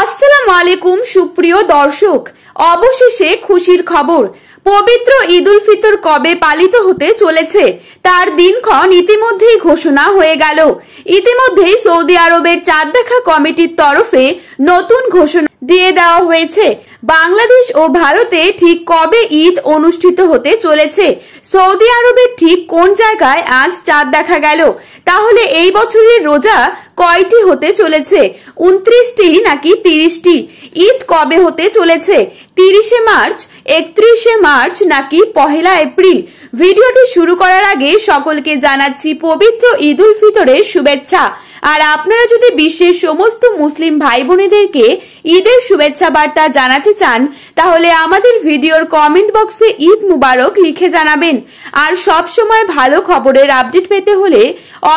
আসসালামু আলাইকুম সুপ্রিয় দর্শক, অবশেষে খুশির খবর। পবিত্র ঈদ উল ফিতর কবে পালিত হতে চলেছে তার দিনক্ষণ ইতিমধ্যেই ঘোষণা হয়ে গেল। ইতিমধ্যেই সৌদি আরবের চাঁদ দেখা কমিটির তরফে নতুন ঘোষণা দিয়ে দেওয়া হয়েছে। বাংলাদেশ ও ভারতে ঠিক কবে ঈদ অনুষ্ঠিত হতে চলেছে, সৌদি আরবের ঠিক কোন জায়গায় আজ চাঁদ দেখা গেল, তাহলে এই বছরের রোজা কয়টি হতে চলেছে, 29টি নাকি 30টি, ঈদ কবে হতে চলেছে, 30শে মার্চ, 31শে মার্চ নাকি 1 এপ্রিল। ভিডিওটি শুরু করার আগে সকলকে জানাচ্ছি পবিত্র ঈদ উল ফিতরের শুভেচ্ছা। আর আপনারা যদি বিশ্বের সমস্ত মুসলিম ভাই বোনেদেরকে ঈদের শুভেচ্ছা বার্তা জানাতে চান তাহলে আমাদের ভিডিওর কমেন্ট বক্সে ঈদ মুবারক লিখে জানাবেন। আর সব সময় ভালো খবরের আপডেট পেতে হলে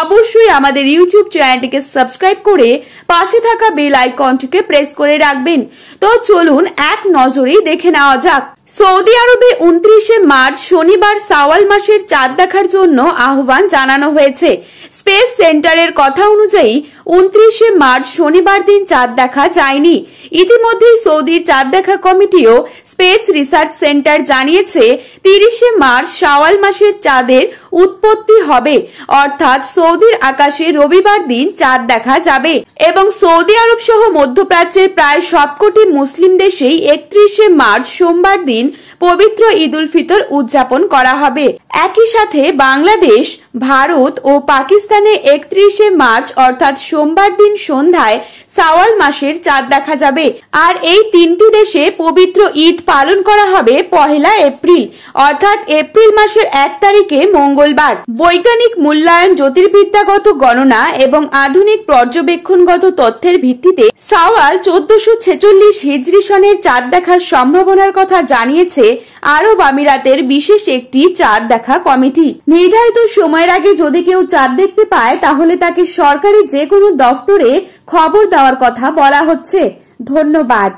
অবশ্যই আমাদের ইউটিউব চ্যানেলটিকে সাবস্ক্রাইব করে পাশে থাকা বেল আইকনটিকে প্রেস করে রাখবেন। তো চলুন এক নজরেই দেখে নেওয়া যাক। সৌদি আরবে 29শে মার্চ শনিবার শাওয়াল মাসের চাঁদ দেখার জন্য আহ্বান জানানো হয়েছে। স্পেস সেন্টারের কথা অনুযায়ী 29শে মার্চ শনিবার দিন চাঁদ দেখা যায়নি। ইতিমধ্যেই সৌদির চাঁদ দেখা কমিটিও স্পেস রিসার্চ সেন্টার জানিয়েছে 30শে মার্চ শাওয়াল মাসের চাঁদের উৎপত্তি হবে, অর্থাৎ সৌদির আকাশে রবিবার দিন চাঁদ দেখা যাবে এবং সৌদি আরব সহ মধ্যপ্রাচ্যের প্রায় সবকটি মুসলিম দেশেই 31শে মার্চ সোমবার দিন পবিত্র ঈদ উল ফিতর উদযাপন করা হবে। একই সাথে বাংলাদেশ, ভারত ও পাকিস্তানে 31শে মার্চ অর্থাৎ সোমবার দিন সন্ধ্যায় শাওয়াল মাসের চাঁদ দেখা যাবে। আর এই তিনটি দেশে পবিত্র ঈদ পালন করা হবে 1 এপ্রিল অর্থাৎ এপ্রিল মাসের 1 তারিখে মঙ্গলবার। বৈজ্ঞানিক মূল্যায়ন, জ্যোতির্বিদ্যাগত গণনা এবং আধুনিক পর্যবেক্ষণগত তথ্যের ভিত্তিতে শাওয়াল 1446 হিজরি সনের চাঁদ দেখার সম্ভাবনার কথা জানিয়েছে আরব আমিরাতের বিশেষ একটি চাঁদ দেখা কমিটি। নির্ধারিত সময়ের আগে যদি কেউ চাঁদ দেখতে পায় তাহলে তাকে সরকারি যে কোনো দফতরে খবর দেওয়ার কথা বলা হচ্ছে। ধন্যবাদ।